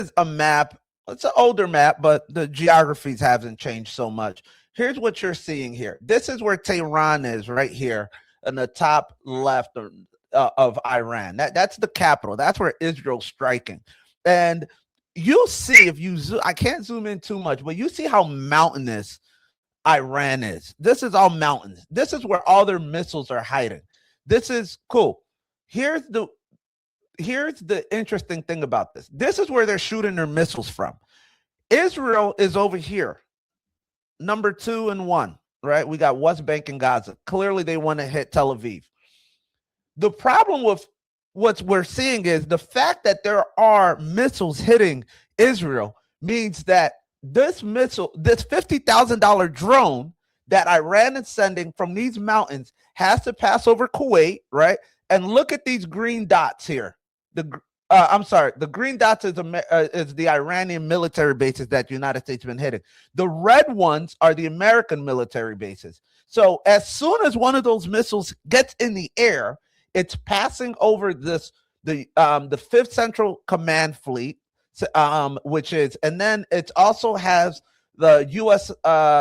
is a map. It's an older map, but the geographies haven't changed so much. Here's what you're seeing here. This is where Tehran is right here in the top left of Iran. That's the capital. That's where Israel's striking. And you'll see if you zoom, I can't zoom in too much, but you see how mountainous Iran is. This is all mountains. This is where all their missiles are hiding. This is cool. Here's the interesting thing about this. This is where they're shooting their missiles from. Israel is over here, number 2 and 1, right? We got West Bank and Gaza. Clearly, they want to hit Tel Aviv. The problem with what we're seeing is the fact that there are missiles hitting Israel means that this missile, this $50,000 drone that Iran is sending from these mountains has to pass over Kuwait, right? And look at these green dots here. The green dots is the Iranian military bases that the United States has been hitting. The red ones are the American military bases. So as soon as one of those missiles gets in the air, it's passing over the 5th Central Command Fleet, which is, and then it also has the U.S.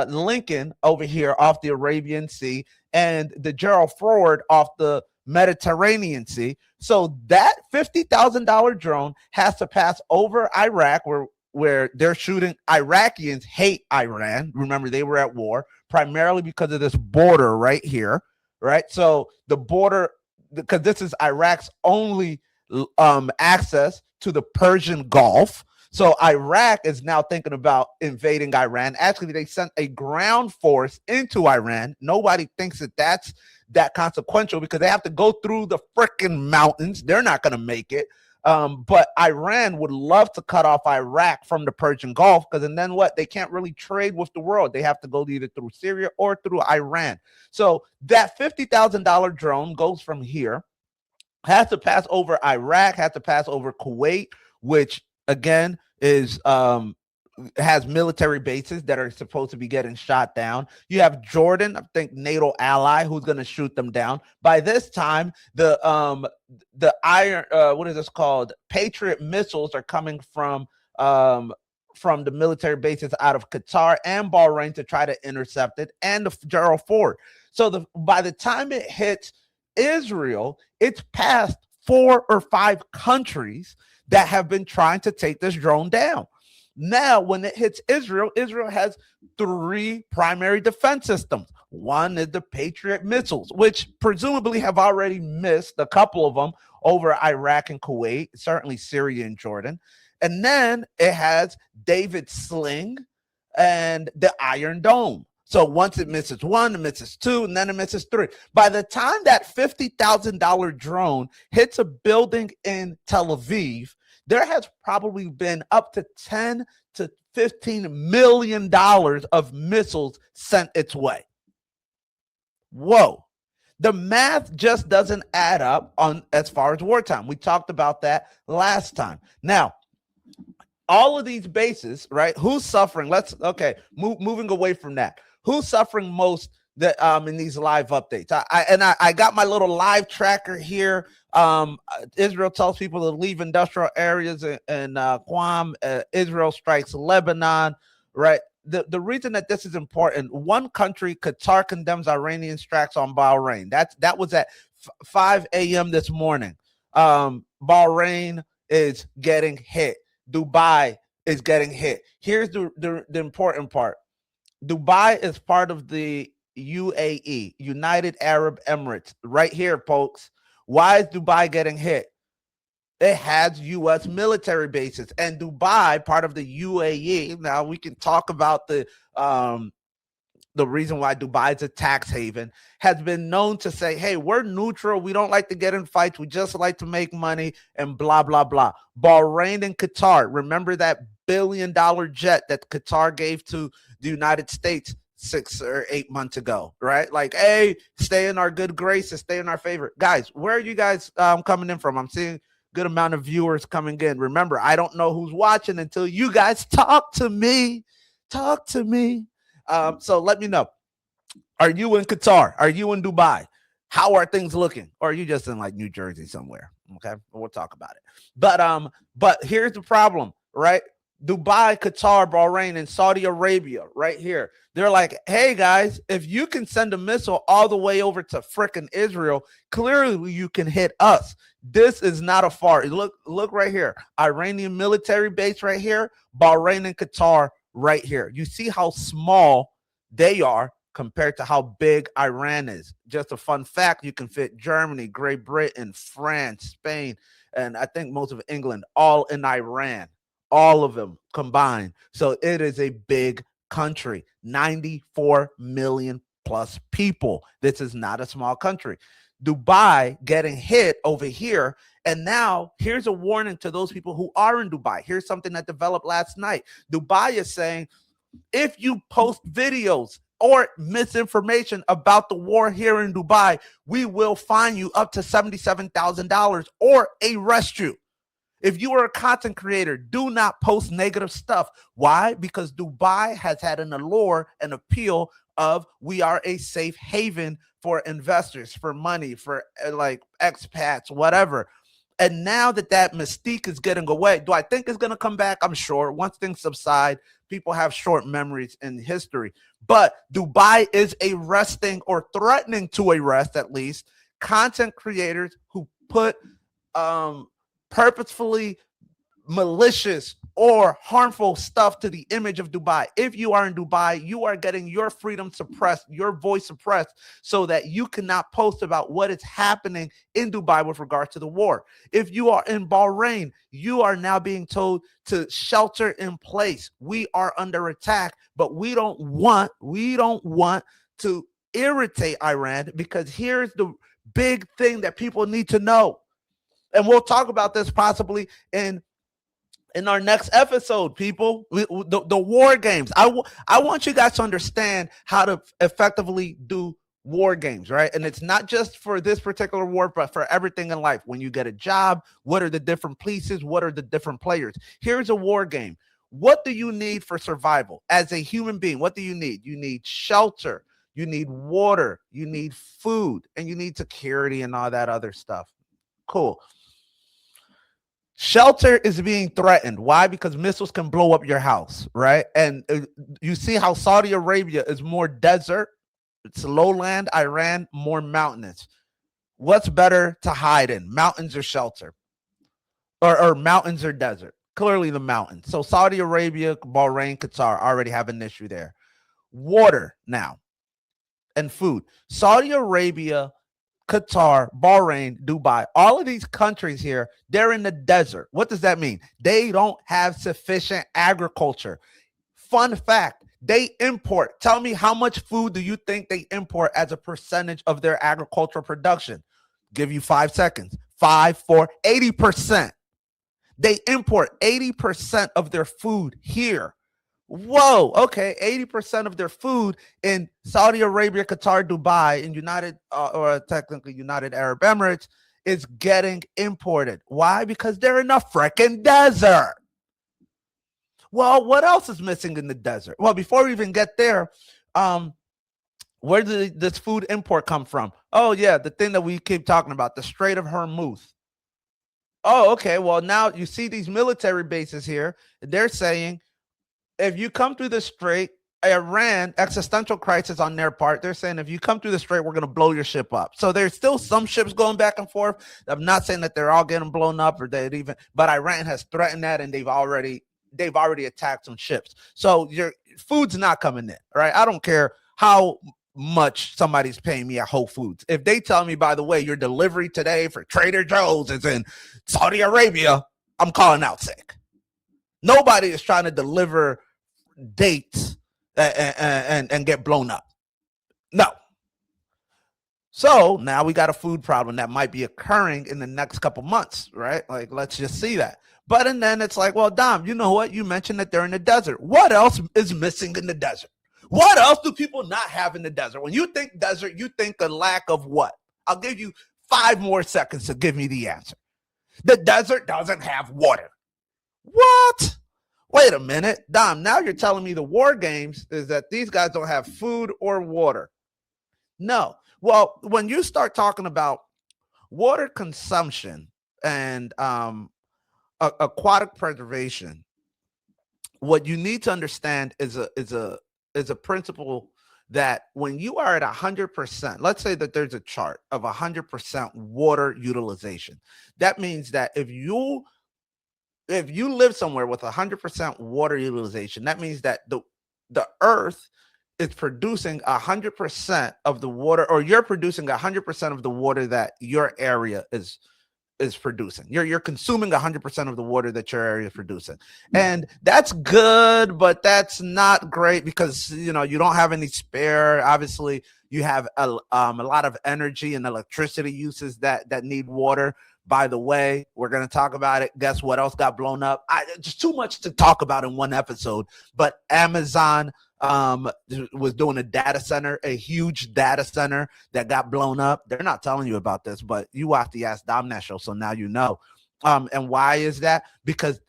Lincoln over here off the Arabian Sea and the Gerald Ford off the Mediterranean Sea. So that $50,000 drone has to pass over Iraq, where they're shooting. Iraqians hate Iran. Remember, they were at war primarily because of this border right here, right? So the border, because this is Iraq's only access to the Persian Gulf. So Iraq is now thinking about invading Iran. Actually, they sent a ground force into Iran. Nobody thinks that that's that consequential because they have to go through the freaking mountains. They're not going to make it. But Iran would love to cut off Iraq from the Persian Gulf because then what? They can't really trade with the world. They have to go either through Syria or through Iran. So that $50,000 drone goes from here, has to pass over Iraq, has to pass over Kuwait, which again is has military bases that are supposed to be getting shot down. You have Jordan, I think NATO ally, who's going to shoot them down. By this time, the iron what is this called? Patriot missiles are coming from the military bases out of Qatar and Bahrain to try to intercept it, and the Gerald Ford. So by the time it hits Israel, it's past 4 or 5 countries that have been trying to take this drone down. Now, when it hits Israel, Israel has 3 primary defense systems. One is the Patriot missiles, which presumably have already missed a couple of them over Iraq and Kuwait, certainly Syria and Jordan. And then it has David Sling and the Iron Dome. So once it misses 1, it misses 2, and then it misses 3. By the time that $50,000 drone hits a building in Tel Aviv, there has probably been up to $10 to $15 million of missiles sent its way. Whoa. The math just doesn't add up on as far as wartime. We talked about that last time. Now, all of these bases, right? Who's suffering? Moving away from that. Who's suffering most that in these live updates? I got my little live tracker here. Israel tells people to leave industrial areas in Guam. Israel strikes Lebanon, right? The reason that this is important, one country, Qatar, condemns Iranian strikes on Bahrain. That was at 5 a.m. this morning. Bahrain is getting hit. Dubai is getting hit. Here's the important part. Dubai is part of the UAE, United Arab Emirates, right here, folks. Why is Dubai getting hit? It has U.S. military bases, and Dubai, part of the UAE. Now we can talk about the reason why Dubai is a tax haven, has been known to say, hey, we're neutral. We don't like to get in fights. We just like to make money and blah, blah, blah. Bahrain and Qatar. Remember that $1 billion jet that Qatar gave to the United States 6 or 8 months ago, right? Like, hey, stay in our good graces, stay in our favor. Guys, where are you guys coming in from? I'm seeing good amount of viewers coming in. Remember, I don't know who's watching until you guys talk to me. Talk to me. So let me know. Are you in Qatar? Are you in Dubai? How are things looking? Or are you just in like New Jersey somewhere? Okay, we'll talk about it. But here's the problem. right? Dubai, Qatar, Bahrain, and Saudi Arabia, right here. They're like, hey guys, if you can send a missile all the way over to frickin' Israel, clearly you can hit us. This is not a far. Look right here. Iranian military base right here, Bahrain and Qatar right here. You see how small they are compared to how big Iran is. Just a fun fact, you can fit Germany, Great Britain, France, Spain, and I think most of England all in Iran, all of them combined. So it is a big country, 94 million plus people. This is not a small country. Dubai getting hit over here. And now here's a warning to those people who are in Dubai. Here's something that developed last night. Dubai is saying, if you post videos or misinformation about the war here in Dubai, we will fine you up to $77,000 or arrest you. If you are a content creator, do not post negative stuff. Why? Because Dubai has had an allure and appeal of we are a safe haven for investors, for money, for like expats, whatever. And now that that mystique is getting away, do I think it's going to come back? I'm sure. Once things subside, people have short memories in history. But Dubai is arresting or threatening to arrest, at least, content creators who put purposefully malicious or harmful stuff to the image of Dubai. If you are in Dubai, you are getting your freedom suppressed, your voice suppressed, so that you cannot post about what is happening in Dubai with regard to the war. If you are in Bahrain, you are now being told to shelter in place. We are under attack, but we don't want to irritate Iran, because here's the big thing that people need to know. And we'll talk about this possibly in our next episode, people. The war games. I want you guys to understand how to effectively do war games, right? And it's not just for this particular war, but for everything in life. When you get a job, what are the different pieces? What are the different players? Here's a war game. What do you need for survival as a human being? What do you need? You need shelter. You need water. You need food. And you need security and all that other stuff. Cool. Shelter is being threatened. Why? Because missiles can blow up your house, right? And you see how Saudi Arabia is more desert. It's lowland. Iran, more mountainous. What's better to hide in, mountains or shelter? Or mountains or desert? Clearly the mountains. So Saudi Arabia, Bahrain, Qatar already have an issue there. Water now and food. Saudi Arabia, Qatar, Bahrain, Dubai, all of these countries here, they're in the desert. What does that mean? They don't have sufficient agriculture. Fun fact, they import. Tell me, how much food do you think they import as a percentage of their agricultural production? Give you 5 seconds. 5, 4, 80%. They import 80% of their food here. Whoa, okay, 80% of their food in Saudi Arabia, Qatar, Dubai, and or technically United Arab Emirates is getting imported. Why? Because they're in a freaking desert. Well, what else is missing in the desert? Well, before we even get there, where did this food import come from? Oh, yeah, the thing that we keep talking about, the Strait of Hormuz. Oh, okay, well, now you see these military bases here. They're saying, if you come through the strait, Iran, existential crisis on their part, they're saying, if you come through the strait, we're going to blow your ship up. So there's still some ships going back and forth. I'm not saying that they're all getting blown up, or that even, but Iran has threatened that, and they've already attacked some ships. So your food's not coming in, right? I don't care how much somebody's paying me at Whole Foods. If they tell me, by the way, your delivery today for Trader Joe's is in Saudi Arabia, I'm calling out sick. Nobody is trying to deliver dates and get blown up. No. So now we got a food problem that might be occurring in the next couple months, right? Like, let's just see that. But and then it's like, well, Dom, you know what? You mentioned that they're in the desert. What else is missing in the desert? What else do people not have in the desert? When you think desert, you think a lack of what? I'll give you 5 more seconds to give me the answer. The desert doesn't have water. What? Wait a minute, Dom, now you're telling me the war games is that these guys don't have food or water. No. Well, when you start talking about water consumption and aquatic preservation, what you need to understand is a principle that when you are at 100%, let's say that there's a chart of 100% water utilization. That means that if you live somewhere with 100% water utilization, that means that the earth is producing 100% of the water, or you're producing 100% of the water that your area is producing. You're consuming 100% of the water that your area is producing. And that's good, but that's not great because, you don't have any spare. Obviously, you have a lot of energy and electricity uses that need water. By the way, we're going to talk about it. Guess what else got blown up? Just too much to talk about in one episode, but Amazon was doing a huge data center that got blown up. They're not telling you about this, but you have to ask Domnash Show, so now you know. And why is that? Because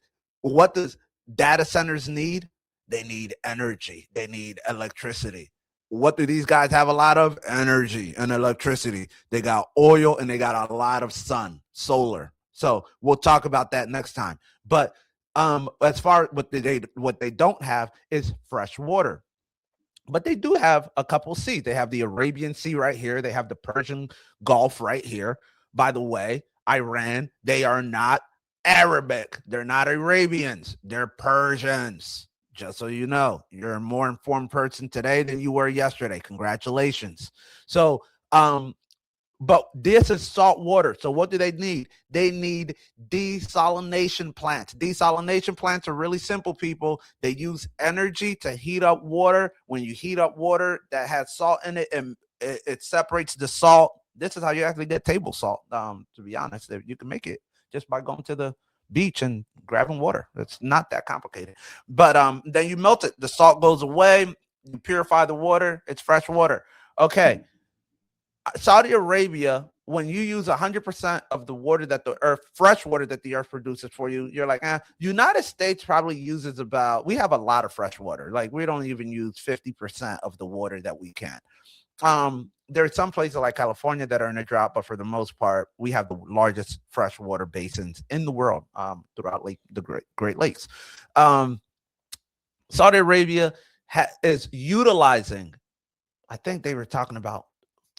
what does data centers need? They need energy. They need electricity. What do these guys have a lot of? Energy and electricity. They got oil and they got a lot of sun, solar. So we'll talk about that next time. But as far as what they don't have is fresh water. But they do have a couple seas. They have the Arabian Sea right here. They have the Persian Gulf right here. By the way, Iran, they are not Arabic. They're not Arabians. They're Persians. Just so you know, you're a more informed person today than you were yesterday. Congratulations. So, but this is salt water. So what do they need? They need desalination plants. Desalination plants are really simple, people. They use energy to heat up water. When you heat up water that has salt in it, and it separates the salt. This is how you actually get table salt. To be honest, you can make it just by going to the beach and grabbing water. It's not that complicated. But then you melt it. The salt goes away. You purify the water. It's fresh water. Okay. Saudi Arabia, when you use 100% of the water that the earth, fresh water that the earth produces for you, you're like, United States probably uses we have a lot of fresh water. Like we don't even use 50% of the water that we can. There are some places like California that are in a drought, but for the most part, we have the largest freshwater basins in the world throughout the Great Lakes. Saudi Arabia is utilizing, I think they were talking about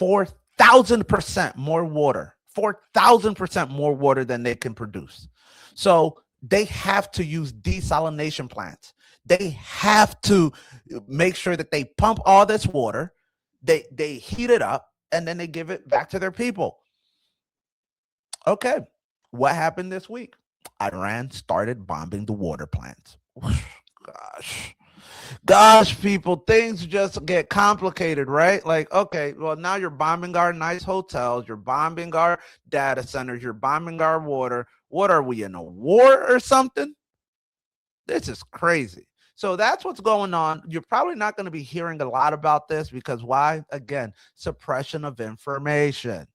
4,000% more water, 4,000% more water than they can produce. So they have to use desalination plants. They have to make sure that they pump all this water. They heat it up and then they give it back to their people. Okay, what happened this week? Iran started bombing the water plants. Gosh, people, things just get complicated, right? Like, okay, well, now you're bombing our nice hotels, you're bombing our data centers, you're bombing our water. What are we, in a war or something? This is crazy. So that's what's going on. You're probably not going to be hearing a lot about this because why? Again, suppression of information.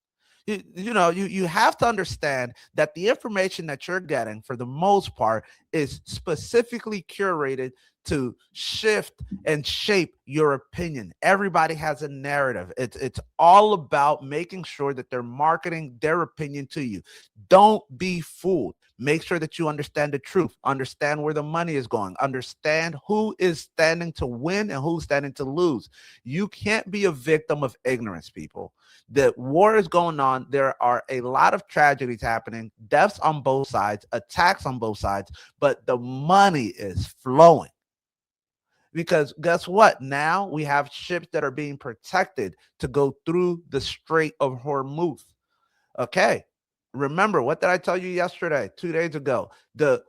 You have to understand that the information that you're getting, for the most part, is specifically curated to shift and shape your opinion. Everybody has a narrative. It's all about making sure that they're marketing their opinion to you. Don't be fooled. Make sure that you understand the truth, understand where the money is going, understand who is standing to win and who's standing to lose. You can't be a victim of ignorance, people. The war is going on. There are a lot of tragedies happening, deaths on both sides, attacks on both sides, but the money is flowing. Because guess what? Now we have ships that are being protected to go through the Strait of Hormuz. Okay. Remember, what did I tell you yesterday, 2 days ago? The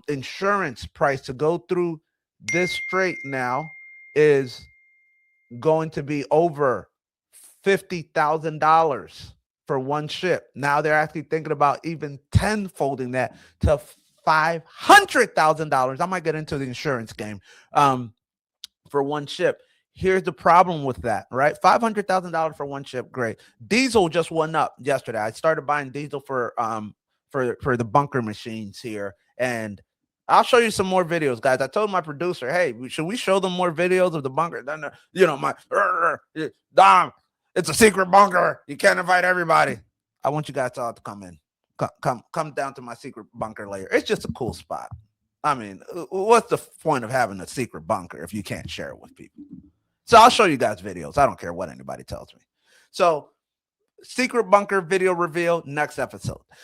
insurance price to go through this strait now is going to be over $50,000 for one ship. Now they're actually thinking about even tenfolding that to $500,000. I might get into the insurance game for one ship. Here's the problem with that, right? $500,000 for one ship, great. Diesel just went up yesterday. I started buying diesel for the bunker machines here, and I'll show you some more videos, guys. I told my producer, hey, should we show them more videos of the bunker? Then, Dom, it's a secret bunker. You can't invite everybody. I want you guys all to come in. Come down to my secret bunker layer. It's just a cool spot. I mean, what's the point of having a secret bunker if you can't share it with people? So I'll show you guys videos. I don't care what anybody tells me. So secret bunker video reveal next episode.